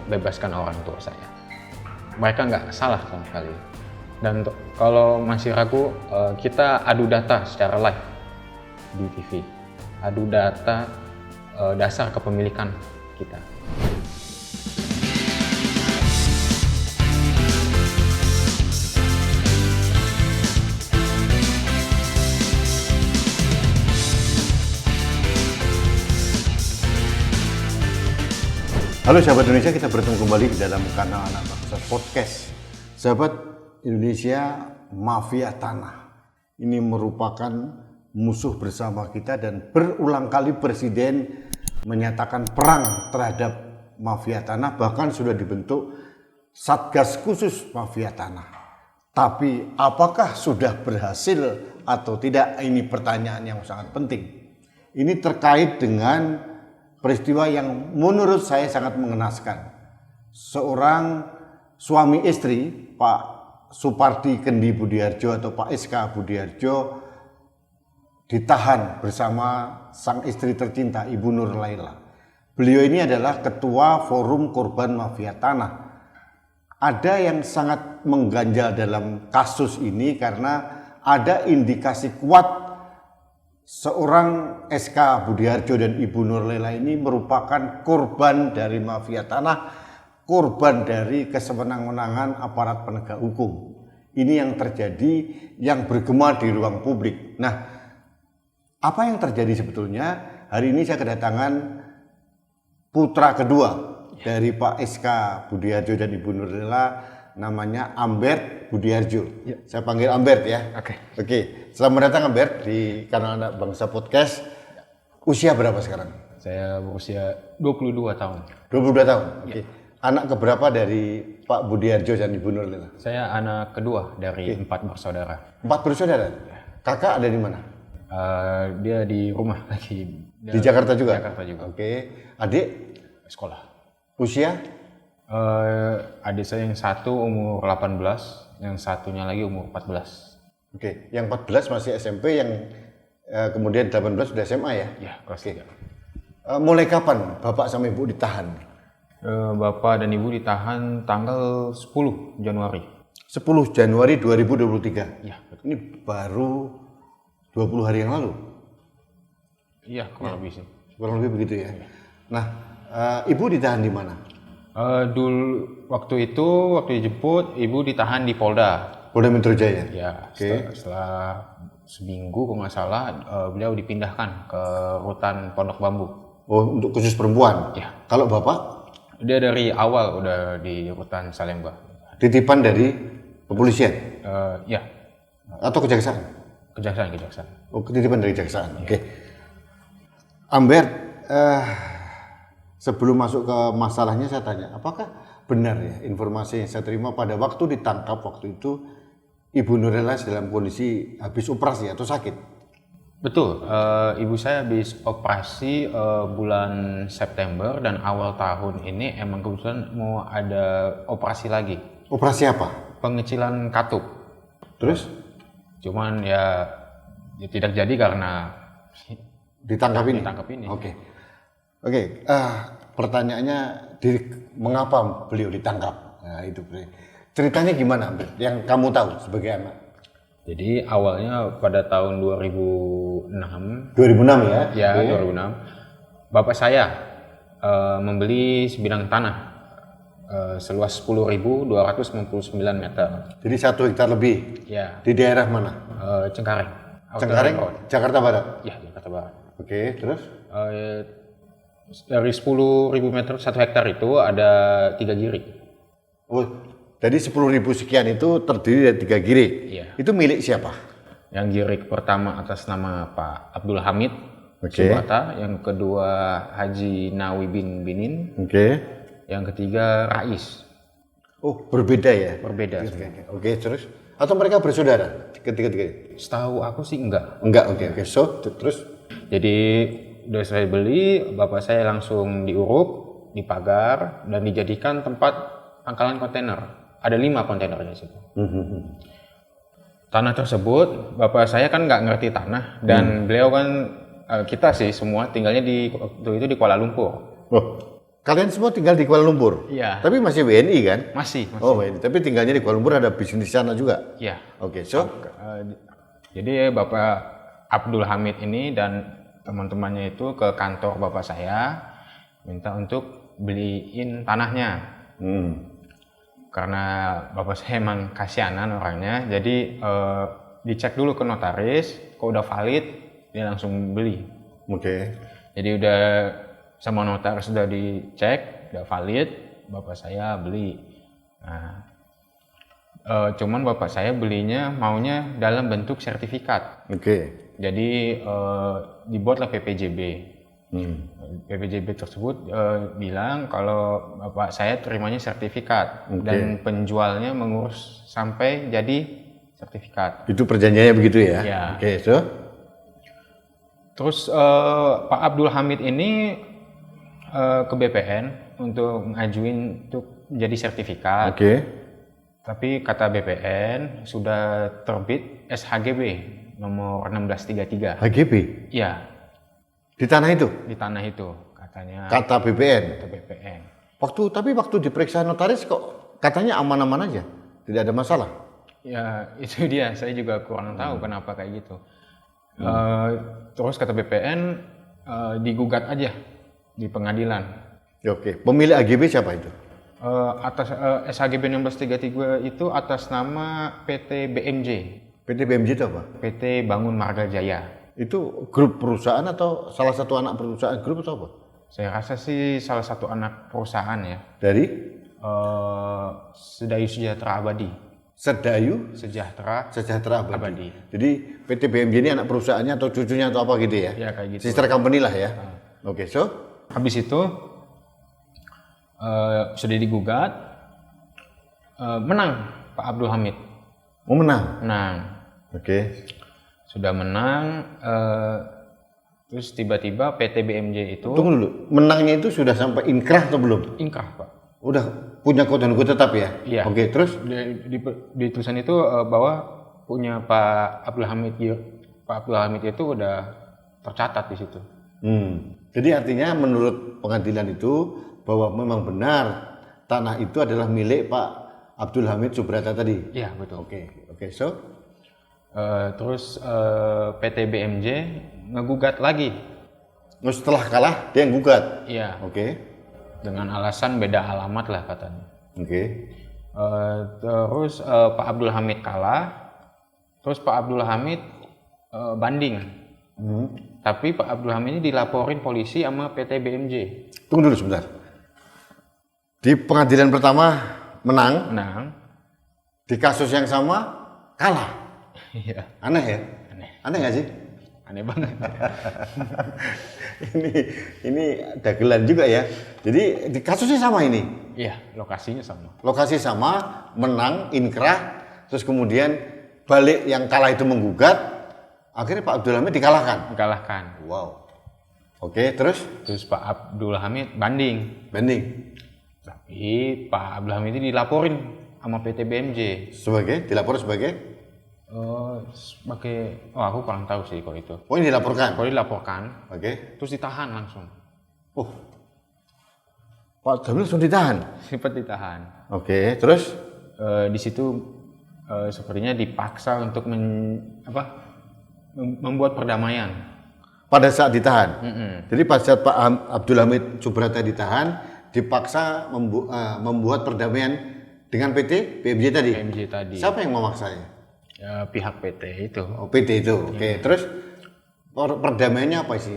bebaskan orang tua saya. Mereka nggak salah sama sekali. Dan kalau masih ragu, kita adu data secara live di TV. Adu data dasar kepemilikan kita. Halo sahabat Indonesia, kita bertemu kembali di dalam kanal Anak Bangsa Podcast. Sahabat Indonesia, mafia tanah ini merupakan musuh bersama kita dan berulang kali Presiden menyatakan perang terhadap mafia tanah, bahkan sudah dibentuk Satgas khusus mafia tanah. Tapi apakah sudah berhasil atau tidak? Ini pertanyaan yang sangat penting. Ini terkait dengan peristiwa yang menurut saya sangat mengenaskan. Seorang suami istri, Pak Supardi Kendi Budiharjo atau Pak SK Budiharjo, ditahan bersama sang istri tercinta, Ibu Nur Laila. Beliau ini adalah Ketua Forum Korban Mafia Tanah. Ada yang sangat mengganjal dalam kasus ini karena ada indikasi kuat seorang SK Budiharjo dan Ibu Nur Laila ini merupakan korban dari mafia tanah, korban dari kesewenang-wenangan aparat penegak hukum. Ini yang terjadi, yang bergema di ruang publik. Nah, apa yang terjadi sebetulnya? Hari ini saya kedatangan putra kedua dari Pak SK Budiharjo dan Ibu Nur Laila, namanya Ambert Budiharjo. Ya. Saya panggil Ambert ya. Oke. Selamat datang Ambert di kanal Anak Bangsa Podcast. Usia berapa sekarang? Saya berusia 22 tahun. 22 tahun. Oke. Anak keberapa dari Pak Budiharjo dan Ibu Nur Laila? Saya anak kedua dari 4 bersaudara. 4 bersaudara? Kakak ada di mana? Dia di rumah lagi. Di Jakarta juga? Jakarta juga. Oke. Adik? Sekolah. Usia? Adik saya yang satu umur 18, yang satunya lagi umur 14. Oke, yang 14 masih SMP, yang kemudian 18 sudah SMA ya? Ya, kelas 3. Mulai kapan Bapak sama Ibu ditahan? Bapak dan Ibu ditahan tanggal 10 Januari. 10 Januari 2023? Ya, betul. Ini baru 20 hari yang lalu? Iya, kurang lebih sih. Kurang lebih begitu ya? Nah, Ibu ditahan di mana? Dulu waktu dijemput, Ibu ditahan di Polda Metro Jaya? Ya, setelah seminggu kalau nggak salah, beliau dipindahkan ke rutan Pondok Bambu. Oh, untuk khusus perempuan? Ya. Kalau Bapak? Dia dari awal udah di rutan Salemba. Titipan dari kepolisian? Ya. Atau kejaksaan? Kejaksaan. Oh, titipan dari kejaksaan. Ya. Oke. Ambert, sebelum masuk ke masalahnya saya tanya, apakah benar ya informasi yang saya terima pada waktu ditangkap waktu itu Ibu Nur Laila dalam kondisi habis operasi atau sakit? Betul, ibu saya habis operasi bulan September dan awal tahun ini emang kebetulan mau ada operasi lagi. Operasi apa? Pengecilan katup. Terus? Cuman ya tidak jadi karena ditangkap ini. Oke. Pertanyaannya, mengapa beliau ditangkap? Nah itu ceritanya gimana, yang kamu tahu sebagai anak? Jadi awalnya pada tahun 2006 ya? Ya, 2006. Bapak saya membeli sebidang tanah seluas 10.299 meter. Jadi 1 hektar lebih? Ya. Di daerah mana? Cengkareng. Jakarta Barat? Ya, Jakarta Barat. Oke, terus? Dari 10.000 meter 1 hektar itu ada 3 giri. Oh, jadi 10.000 sekian itu terdiri dari 3 giri? Iya. Itu milik siapa? Yang giri pertama atas nama Pak Abdul Hamid Subata, yang kedua Haji Nawi bin Binin, yang ketiga Rais. Oh, berbeda ya? Berbeda. Oke, terus? Atau mereka bersaudara ketiga-tiga? Setahu aku sih enggak. Oke. So, terus? Jadi udah saya beli, bapak saya langsung diuruk, dipagar, dan dijadikan tempat pangkalan kontainer. Ada 5 kontainer di situ. Tanah tersebut, bapak saya kan nggak ngerti tanah, dan beliau kan, kita sih semua tinggalnya waktu itu di Kuala Lumpur. Oh. Kalian semua tinggal di Kuala Lumpur? Iya. Tapi masih WNI kan? Masih. Oh WNI, tapi tinggalnya di Kuala Lumpur, ada bisnis di sana juga? Iya. Oke, so? Jadi Bapak Abdul Hamid ini dan teman-temannya itu ke kantor Bapak saya minta untuk beliin tanahnya. Karena Bapak saya emang kasianan orangnya, jadi dicek dulu ke notaris, kok udah valid, dia langsung beli. Oke. Jadi udah sama notaris sudah dicek, udah valid, Bapak saya beli. Nah, cuman Bapak saya belinya maunya dalam bentuk sertifikat. Oke. Jadi dibuatlah PPJB. PPJB tersebut bilang kalau Bapak saya terimanya sertifikat dan penjualnya mengurus sampai jadi sertifikat. Itu perjanjiannya begitu ya? Ya. Oke, so? Terus Pak Abdul Hamid ini ke BPN untuk ngajuin untuk jadi sertifikat. Oke. Tapi kata BPN sudah terbit SHGB nomor 1633. HGB? Iya, Di tanah itu? di tanah itu katanya. Kata BPN? Kata BPN. Tapi waktu diperiksa notaris kok katanya aman-aman aja? Tidak ada masalah? Ya itu dia, saya juga kurang tahu kenapa kayak gitu. Terus kata BPN digugat aja di pengadilan. Oke, pemilik AGB siapa itu? Atas SHGB 1633 itu atas nama PT BMJ. PT BMJ itu apa? PT Bangun Marga Jaya. Itu grup perusahaan atau salah satu anak perusahaan grup atau apa? Saya rasa sih salah satu anak perusahaan ya. Dari? Sedayu Sejahtera Abadi. Sedayu Sejahtera Abadi. Jadi PT BMJ ini anak perusahaannya atau cucunya atau apa gitu ya? Ya kayak gitu. Sister company lah ya? Oke, so? Habis itu sudah digugat, menang Pak Abdul Hamid. Mau menang? Menang. Oke. Sudah menang, terus tiba-tiba PT BMJ itu Tunggu dulu, menangnya itu sudah sampai inkrah atau belum? inkrah Pak. Udah punya kode hukum tetap ya? Iya. Oke, terus? Di tulisan itu bahwa punya Pak Abdul Hamid itu udah tercatat di situ. Jadi artinya menurut pengadilan itu bahwa memang benar tanah itu adalah milik Pak Abdul Hamid Subrata tadi? Iya betul. Oke, so? Terus PT BMJ ngegugat lagi. Setelah kalah dia yang gugat? Iya. Oke. Dengan alasan beda alamat lah katanya. Oke. Terus Pak Abdul Hamid kalah. Terus Pak Abdul Hamid banding. Tapi Pak Abdul Hamid ini dilaporin polisi sama PT BMJ. Tunggu dulu sebentar. Di pengadilan pertama menang. Di kasus yang sama kalah. Iya. Aneh ya? Aneh nggak sih? Aneh banget. ini dagelan juga ya. Jadi di kasusnya sama ini. Iya, lokasinya sama. Lokasi sama, menang, inkrah, terus kemudian balik yang kalah itu menggugat, akhirnya Pak Abdul Hamid dikalahkan. Wow. Oke, terus Pak Abdul Hamid banding. Tapi Pak Abdul Hamid ini dilaporin sama PT BMJ. Dilapor sebagai? Aku kurang tahu sih kalau itu. Oh, ini dilaporkan? Kalau dilaporkan, Oke. terus ditahan langsung. Oh, Pak Abdul langsung ditahan? Sempat ditahan. Oke, terus? Di situ sepertinya dipaksa untuk membuat perdamaian. Pada saat ditahan? Jadi pada saat Pak Abdul Hamid Subrata ditahan, dipaksa membuat perdamaian dengan PT BMJ tadi? BMJ tadi. Siapa yang memaksanya? Ya, pihak PT itu. Oh, PT itu. Oke. Terus perdamaiannya apa sih?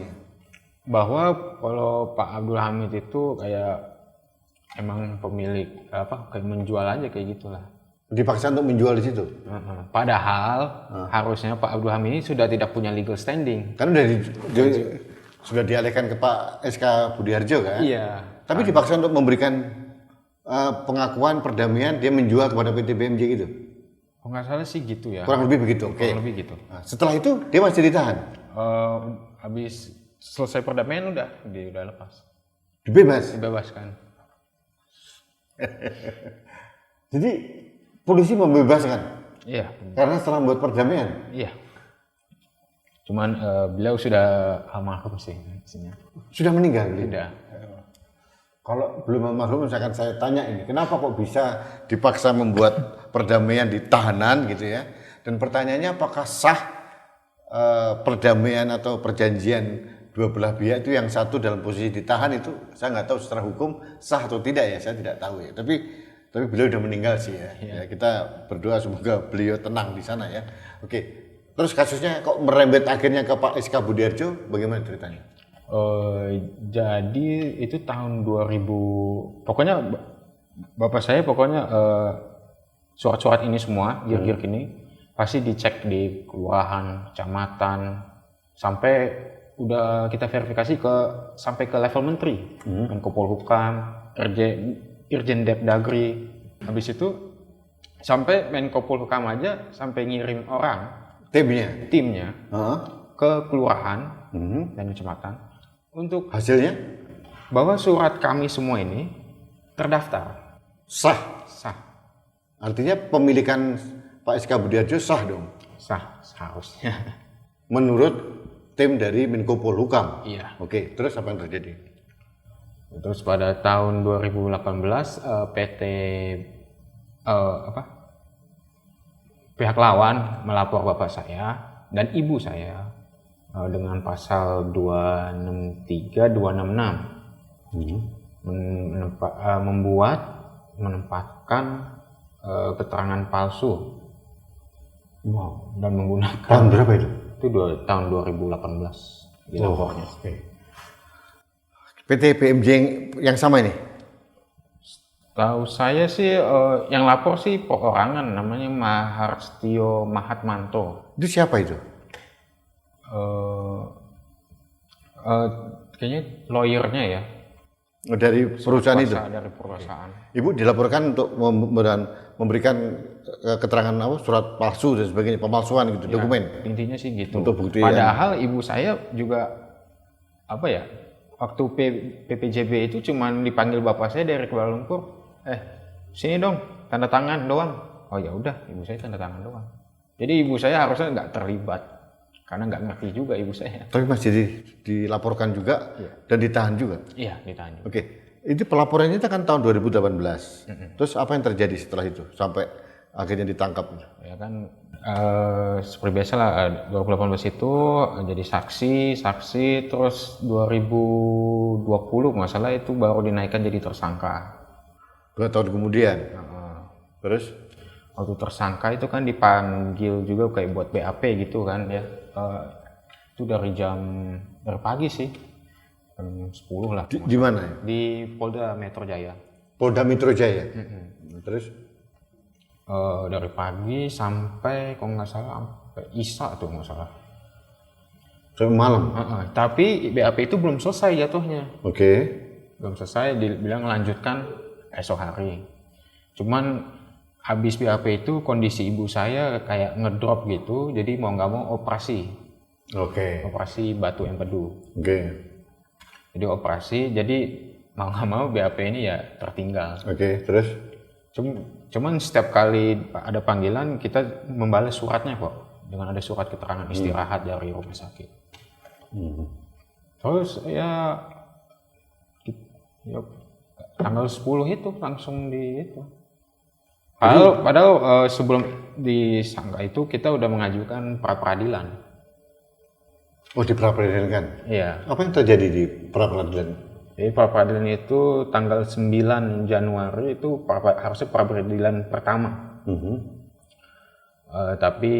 Bahwa kalau Pak Abdul Hamid itu kayak emang pemilik kayak menjual aja kayak gitulah. Dipaksa untuk menjual di situ. Padahal harusnya Pak Abdul Hamid ini sudah tidak punya legal standing. Kan sudah dialihkan ke Pak SK Budiharjo kan? Iya. Tapi dipaksa untuk memberikan pengakuan perdamaian, dia menjual kepada PT BMJ gitu. Kalau nggak salah sih gitu ya. Kurang lebih begitu. Oke. Kurang lebih gitu. Nah, setelah itu dia masih ditahan. Habis selesai perdamaian dia udah lepas. Dibebaskan. Jadi polisi membebaskan. Iya. Karena setelah membuat perdamaian. Iya. Cuman beliau sudah almarhum sih isinya. Sudah meninggal beliau? Sudah. Kalau belum almarhum, misalkan saya tanya ini, kenapa kok bisa dipaksa membuat perdamaian di tahanan gitu ya? Dan pertanyaannya apakah sah perdamaian atau perjanjian dua belah pihak itu yang satu dalam posisi ditahan itu saya nggak tahu secara hukum sah atau tidak ya, saya tidak tahu ya. Tapi beliau udah meninggal sih ya. Ya kita berdoa semoga beliau tenang di sana ya. Oke. Terus kasusnya kok merembet akhirnya ke Pak SK Budiarjo, bagaimana ceritanya? Jadi itu tahun 2000, pokoknya bapak saya surat-surat ini semua, gear-gear ini pasti dicek di kelurahan, kecamatan, sampai udah kita verifikasi sampai ke level menteri, Menko Polhukam, Irjen Depdagri. Habis itu sampai Menko Polhukam aja sampai ngirim orang timnya ke kelurahan dan kecamatan untuk hasilnya bahwa surat kami semua ini terdaftar sah. Artinya pemilikan Pak SK Budiarjo sah dong? Sah, seharusnya. Menurut tim dari Menko Polhukam? Iya. Oke, terus apa yang terjadi? Terus pada tahun 2018 PT pihak lawan melapor bapak saya dan ibu saya dengan pasal 263, 266 menempatkan keterangan palsu. Wow. Dan menggunakan tahun berapa itu? Itu tahun 2018 di lapornya. Okay. PT PMJ yang sama ini? Tahu saya sih yang lapor sih perorangan namanya Maharstio Mahatmanto. Itu siapa itu? Kayaknya lawyernya ya. Dari perusahaan itu? Dari perusahaan. Ibu dilaporkan untuk memberikan keterangan surat palsu dan sebagainya, pemalsuan gitu, ya, dokumen. Intinya sih gitu. Untuk bukti. Padahal ibu saya juga waktu PPJB itu cuman dipanggil bapak saya dari Kuala Lumpur, sini dong tanda tangan doang. Oh ya udah, ibu saya tanda tangan doang. Jadi ibu saya harusnya nggak terlibat karena nggak ngerti juga ibu saya. Tapi masih dilaporkan juga dan ditahan juga? Iya, ditahan juga. Oke, itu pelaporannya itu kan tahun 2018. Terus apa yang terjadi setelah itu sampai akhirnya ditangkap? Ya kan seperti biasa lah 2018 itu jadi saksi, terus 2020 nggak salah itu baru dinaikkan jadi tersangka. 2 tahun kemudian. Terus? Waktu tersangka itu kan dipanggil juga kayak buat BAP gitu kan ya. Itu dari pagi sih, jam 10 lah. Di mana? Di Polda Metro Jaya. Polda Metro Jaya. Terus? Dari pagi sampai kalau nggak salah sampai Isya tuh nggak salah. Sampai malam. Tapi BAP itu belum selesai jatuhnya. Oke. Belum selesai, dibilang lanjutkan esok hari. Cuman habis BAP itu kondisi ibu saya kayak ngedrop gitu, jadi mau nggak mau operasi. Oke. Operasi batu empedu. Oke. Jadi operasi, jadi mau nggak mau BAP ini ya tertinggal. Oke, terus? Cuman setiap kali ada panggilan kita membalas suratnya kok, dengan ada surat keterangan istirahat dari rumah sakit. Terus ya tanggal 10 itu langsung di itu. Padahal sebelum disangka itu kita udah mengajukan pra peradilan. Oh, di pra peradilan kan? Iya. Apa yang terjadi di pra peradilan? Jadi pra peradilan itu tanggal 9 Januari itu harusnya pra peradilan pertama. Tapi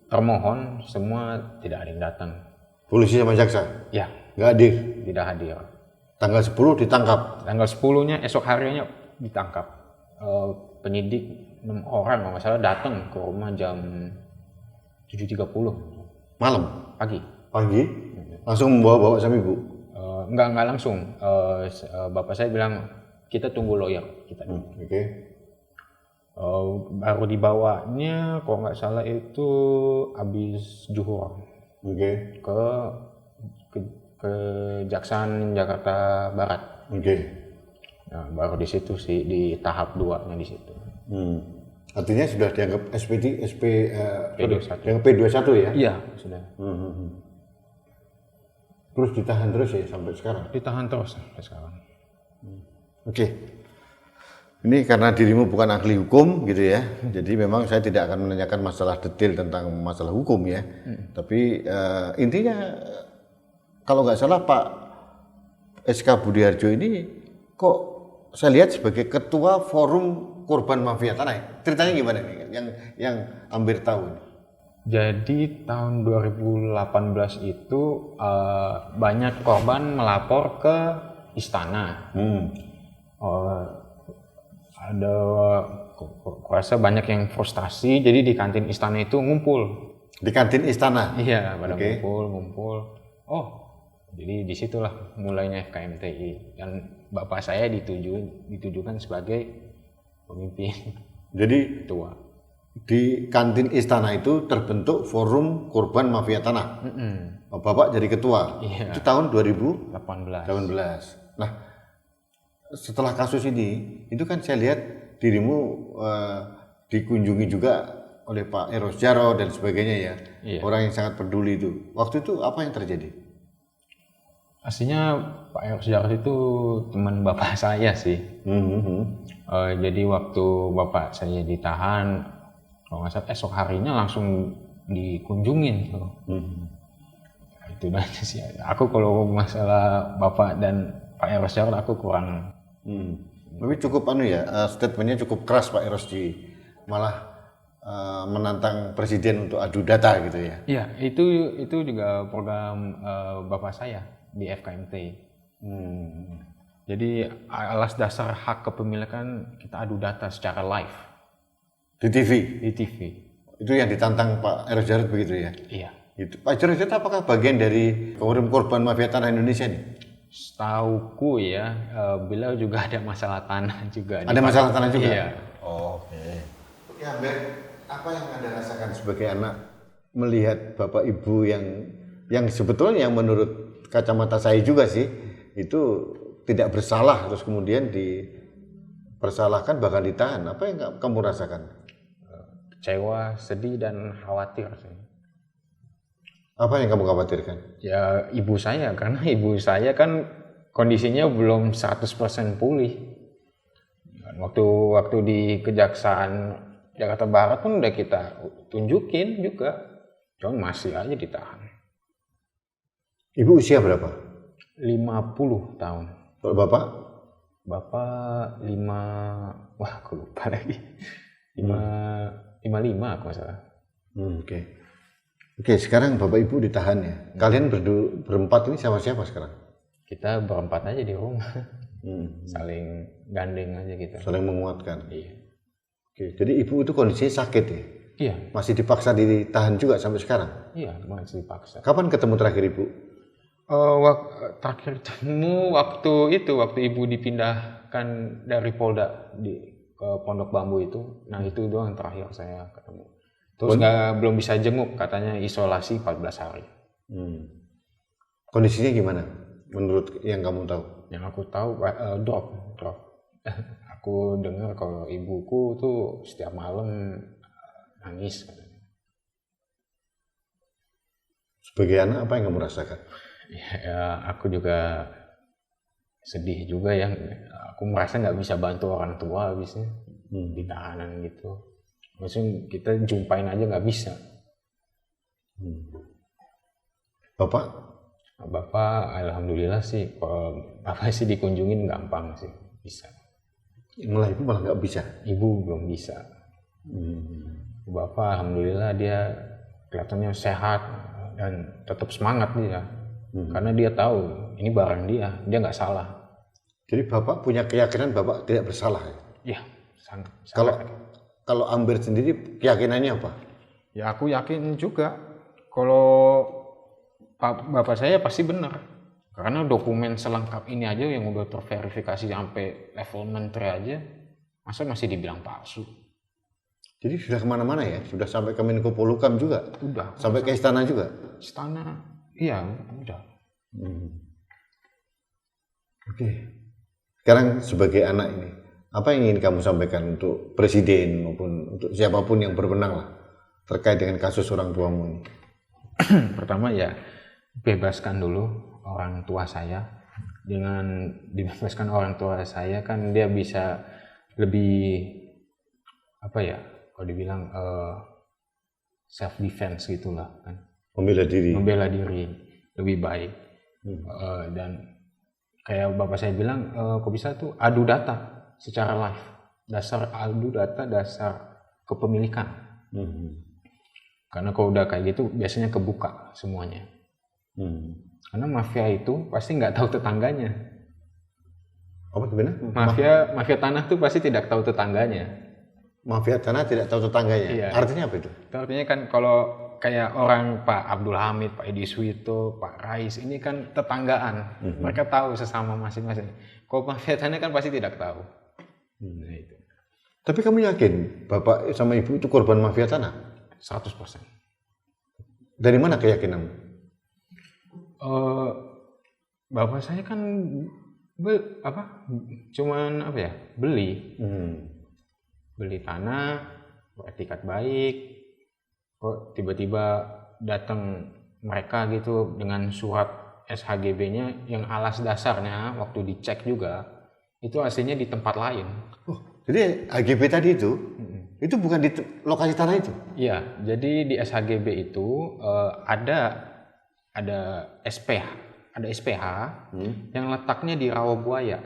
termohon semua tidak ada yang datang. Polisi sama jaksa? Ya. Nggak hadir? Tidak hadir. Tanggal 10 ditangkap? Tanggal 10-nya esok harinya ditangkap. Penyidik 6 orang kalau nggak salah datang ke rumah jam 7.30. Malam? Pagi. Langsung membawa sama ibu? Enggak langsung. Bapak saya bilang kita tunggu lawyer kita. Oke. Baru dibawanya kalau nggak salah itu habis zuhur. Oke. Ke Kejaksaan Jakarta Barat. Oke. Nah, baru di situ sih di tahap 2-nya di situ. Artinya sudah dianggap P21. Dianggap P21 ya? Iya, sudah. Terus ditahan terus ya sampai sekarang? Ditahan terus sampai sekarang. Oke. Ini karena dirimu bukan ahli hukum gitu ya. Jadi memang saya tidak akan menanyakan masalah detail tentang masalah hukum ya. Tapi intinya kalau nggak salah Pak SK Budiharjo ini kok saya lihat sebagai ketua forum korban mafia tanah. Ceritanya gimana nih yang hampir tahu? Jadi tahun 2018 itu banyak korban melapor ke istana. Ada kurasa banyak yang frustasi, jadi di kantin istana itu ngumpul. Di kantin istana? Iya, pada ngumpul. Oh, jadi disitulah mulainya FKMTI, dan bapak saya ditujukan sebagai pemimpin. Jadi tua. Di kantin istana itu terbentuk forum korban mafia tanah. Bapak jadi ketua. Iya. Itu tahun 2018. 18. Nah, setelah kasus ini, itu kan saya lihat dirimu dikunjungi juga oleh Pak Eros Jarot dan sebagainya ya. Iya. Orang yang sangat peduli itu. Waktu itu apa yang terjadi? Aslinya Pak Eros Jarot itu teman bapak saya sih. Jadi waktu bapak saya ditahan, kalau nggak salah esok harinya langsung dikunjungin tuh. Itu aja sih. Aku kalau masalah bapak dan Pak Eros Jarot aku kurang. Tapi cukup statementnya cukup keras Pak Eros malah menantang presiden untuk adu data gitu ya. Iya, itu juga program bapak saya di FKMT. Jadi alas dasar hak kepemilikan kita adu data secara live Di TV? di TV. Itu yang ditantang Pak Eros Jarot begitu ya? Iya. Itu. Pak Eros Jarot apakah bagian dari forum korban mafia tanah Indonesia nih? Setauku ya, beliau juga ada masalah tanah juga. Ada masalah tanah juga? Iya. Oke. Oke, Amber, apa yang Anda rasakan sebagai anak melihat Bapak Ibu yang sebetulnya menurut kacamata saya juga sih, itu tidak bersalah, terus kemudian dipersalahkan bahkan ditahan. Apa yang kamu rasakan? Kecewa, sedih, dan khawatir sih. Apa yang kamu khawatirkan? Ya ibu saya, karena ibu saya kan kondisinya belum 100% pulih. Waktu di Kejaksaan Jakarta Barat pun udah kita tunjukin juga, cuma masih aja ditahan. Ibu usia berapa? 50 tahun. Kalau Bapak? Bapak 5, wah aku lupa lagi. 55 aku nggak salah. Oke, sekarang Bapak Ibu ditahan ya. Kalian berempat ini sama siapa sekarang? Kita berempat aja di rumah. Saling gandeng aja gitu. Saling menguatkan. Iya. Oke, jadi Ibu itu kondisinya sakit ya? Iya. Masih dipaksa ditahan juga sampai sekarang? Iya, masih dipaksa. Kapan ketemu terakhir Ibu? Terakhir ketemu waktu Ibu dipindahkan dari Polda ke Pondok Bambu itu. Nah itu doang terakhir saya ketemu. Terus belum bisa jenguk, katanya isolasi 14 hari. Kondisinya gimana menurut yang kamu tahu? Yang aku tahu drop. Aku dengar kalau ibuku tuh setiap malam nangis katanya. Sebagai anak apa yang kamu rasakan? Ya aku juga sedih juga ya. Aku merasa nggak bisa bantu orang tua habisnya di tahanan gitu. Maksudnya kita jumpain aja nggak bisa. Bapak alhamdulillah sih, kalau Bapak sih dikunjungin gampang sih, bisa. Malah Ibu malah nggak bisa? Ibu belum bisa. Bapak alhamdulillah dia kelihatannya sehat dan tetap semangat dia. Karena dia tahu ini barang dia nggak salah. Jadi Bapak punya keyakinan Bapak tidak bersalah ya? Iya, sangat. Kalau Amber sendiri keyakinannya apa? Ya aku yakin juga kalau bapak saya pasti benar. Karena dokumen selengkap ini aja yang udah terverifikasi sampai level menteri aja, masa masih dibilang palsu? Jadi sudah kemana-mana ya? Sudah sampai ke Menko Polhukam juga? Udah. Sampai ke istana juga? Istana, iya udah. Oke. Sekarang sebagai anak ini, apa yang ingin kamu sampaikan untuk presiden maupun untuk siapapun yang berwenang lah terkait dengan kasus orang tuamu ini? Pertama ya bebaskan dulu orang tua saya Dengan dibebaskan orang tua saya kan dia bisa lebih apa ya, kalau dibilang self defense gitulah kan, Membela diri. membela diri lebih baik. Dan kayak bapak saya bilang, kok bisa tuh adu data secara live, adu data dasar kepemilikan. Karena kalau udah kayak gitu biasanya kebuka semuanya. Karena mafia itu pasti nggak tahu tetangganya. Apa sebenarnya? Mafia tanah tuh pasti tidak tahu tetangganya. Mafia tanah tidak tahu tetangganya. Iya. Artinya apa itu? Itu artinya kan kalau kayak orang Pak Abdul Hamid, Pak Edi Suwito, Pak Rais ini kan tetanggaan. Mereka tahu sesama masing-masing. Kalau mafia tanah kan pasti tidak tahu. Nah, itu. Tapi kamu yakin bapak sama ibu itu korban mafia tanah? 100%. Dari mana keyakinanmu? Bapak saya kan beli tanah, beretikat baik, kok tiba-tiba datang mereka gitu dengan surat SHGB-nya yang alas dasarnya waktu dicek juga itu aslinya di tempat lain. Jadi HGB tadi itu bukan di lokasi tanah itu? Iya, jadi di SHGB itu ada SPH, yang letaknya di Rawabuaya,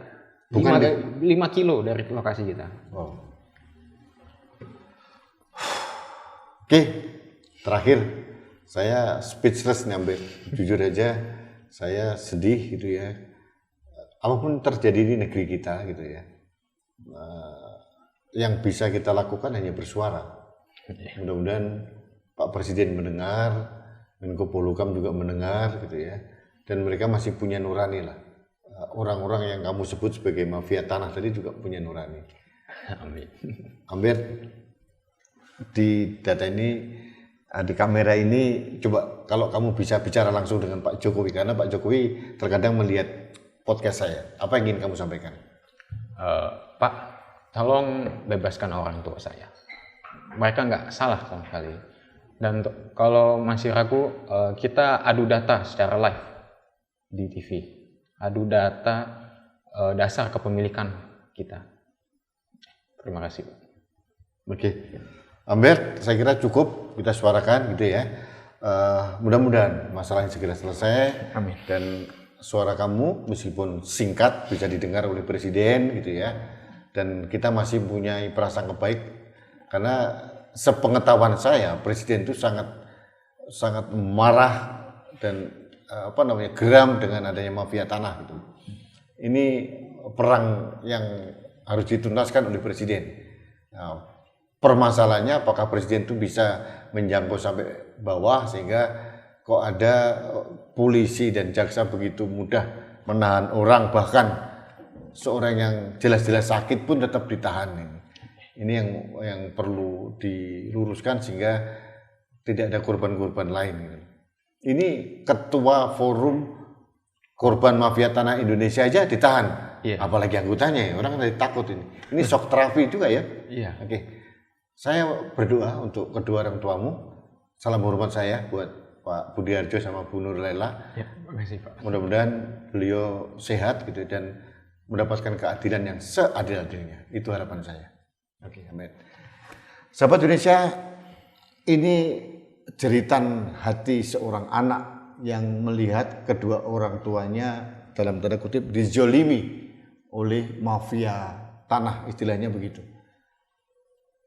5 kilo dari lokasi kita. Oke, terakhir saya speechless nyampe. Jujur aja saya sedih gitu ya. Apapun terjadi di negeri kita gitu ya, yang bisa kita lakukan hanya bersuara. Mudah-mudahan Pak Presiden mendengar, Menko Polhukam juga mendengar gitu ya, dan mereka masih punya nurani lah. Orang-orang yang kamu sebut sebagai mafia tanah tadi juga punya nurani. Amin. Amber, di data ini, di kamera ini, coba kalau kamu bisa bicara langsung dengan Pak Jokowi, karena Pak Jokowi terkadang melihat podcast saya. Apa yang ingin kamu sampaikan? Pak, tolong bebaskan orang tua saya. Mereka nggak salah sama sekali. Dan kalau masih ragu, kita adu data secara live di TV. Adu data dasar kepemilikan kita. Terima kasih, Pak. Oke. Amber, saya kira cukup kita suarakan gitu ya. Mudah-mudahan masalah ini segera selesai. Amin. Dan suara kamu meskipun singkat bisa didengar oleh Presiden gitu ya. Dan kita masih punya prasangka baik karena sepengetahuan saya Presiden itu sangat marah dan geram dengan adanya mafia tanah gitu. Ini perang yang harus dituntaskan oleh Presiden. Nah, permasalahannya apakah Presiden itu bisa menjangkau sampai bawah sehingga kok ada polisi dan jaksa begitu mudah menahan orang, bahkan seorang yang jelas-jelas sakit pun tetap ditahan. Ini yang perlu diluruskan sehingga tidak ada korban-korban lain. Ini ketua forum korban mafia tanah Indonesia aja ditahan, apalagi anggotanya ya. Orang kan takut ini. Ini shock therapy juga ya. Iya. Oke. Saya berdoa untuk kedua orang tuamu. Salam hormat saya buat Pak Budiarjo sama Bu Nur Lela. Ya, terima kasih, Pak. Mudah-mudahan beliau sehat gitu dan mendapatkan keadilan yang seadil-adilnya. Itu harapan saya. Oke, amin. Sahabat Indonesia, ini jeritan hati seorang anak yang melihat kedua orang tuanya dalam tanda kutip dizolimi oleh mafia tanah, istilahnya begitu.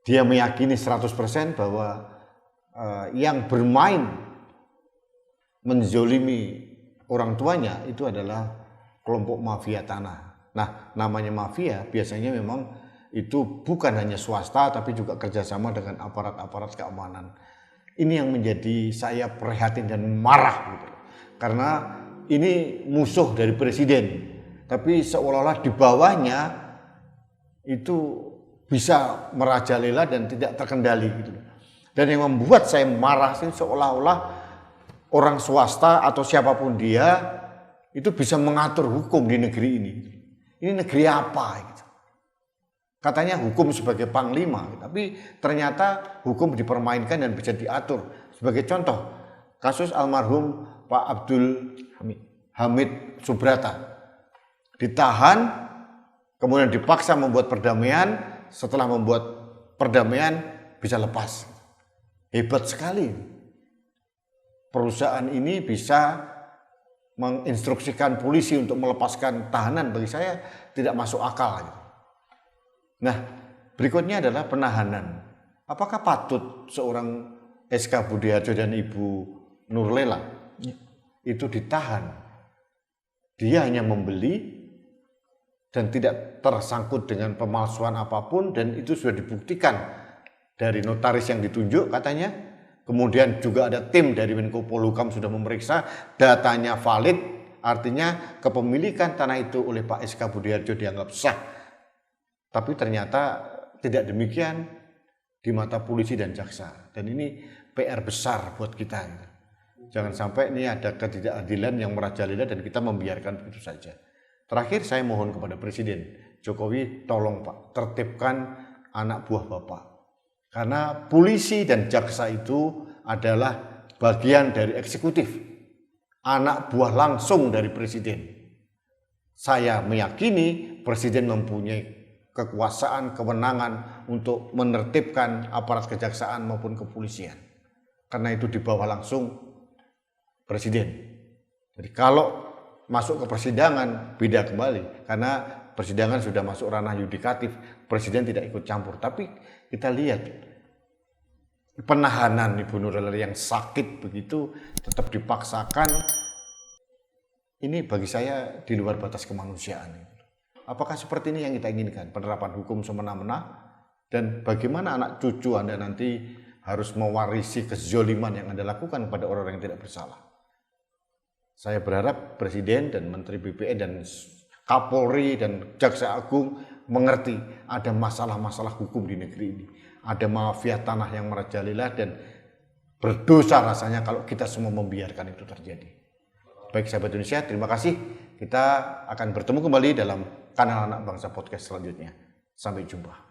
Dia meyakini 100% bahwa yang bermain menzolimi orang tuanya itu adalah kelompok mafia tanah. Nah, namanya mafia biasanya memang itu bukan hanya swasta tapi juga kerjasama dengan aparat-aparat keamanan. Ini yang menjadi saya prihatin dan marah gitu. Karena ini musuh dari Presiden, tapi seolah-olah di bawahnya itu bisa merajalela dan tidak terkendali gitu. Dan yang membuat saya marah sih seolah-olah orang swasta atau siapapun dia itu bisa mengatur hukum di negeri ini. Ini negeri apa gitu. Katanya hukum sebagai panglima, tapi ternyata hukum dipermainkan dan bisa diatur. Sebagai contoh, kasus almarhum Pak Abdul Hamid Subrata. ditahan, kemudian dipaksa membuat perdamaian, setelah membuat perdamaian bisa lepas. Hebat sekali. Perusahaan ini bisa menginstruksikan polisi untuk melepaskan tahanan, bagi saya tidak masuk akal. Nah, berikutnya adalah penahanan. Apakah patut seorang SK Budiharjo dan Ibu Nurlela itu ditahan? Dia hanya membeli dan tidak tersangkut dengan pemalsuan apapun, dan itu sudah dibuktikan dari notaris yang ditunjuk katanya. Kemudian juga ada tim dari Menko Polhukam sudah memeriksa, datanya valid, artinya kepemilikan tanah itu oleh Pak SK Budiharjo dianggap sah. Tapi ternyata tidak demikian di mata polisi dan jaksa, dan ini PR besar buat kita. Jangan sampai ini ada ketidakadilan yang merajalela dan kita membiarkan begitu saja. Terakhir saya mohon kepada Presiden Jokowi, tolong Pak, tertibkan anak buah Bapak. Karena polisi dan jaksa itu adalah bagian dari eksekutif, anak buah langsung dari Presiden. Saya meyakini Presiden mempunyai kekuasaan, kewenangan untuk menertibkan aparat kejaksaan maupun kepolisian. Karena itu di bawah langsung Presiden. Jadi kalau masuk ke persidangan beda kembali, karena persidangan sudah masuk ranah yudikatif, Presiden tidak ikut campur. Tapi kita lihat penahanan Ibu Nurlela yang sakit begitu tetap dipaksakan, ini bagi saya di luar batas kemanusiaan. Apakah seperti ini yang kita inginkan, penerapan hukum semena-mena? Dan bagaimana anak cucu Anda nanti harus mewarisi kezoliman yang Anda lakukan kepada orang-orang yang tidak bersalah? Saya berharap Presiden dan Menteri BPN dan Kapolri dan Jaksa Agung mengerti ada masalah-masalah hukum di negeri ini. Ada mafia tanah yang merajalela dan berdosa rasanya kalau kita semua membiarkan itu terjadi. Baik sahabat Indonesia, terima kasih. Kita akan bertemu kembali dalam kanal Anak Bangsa Podcast selanjutnya. Sampai jumpa.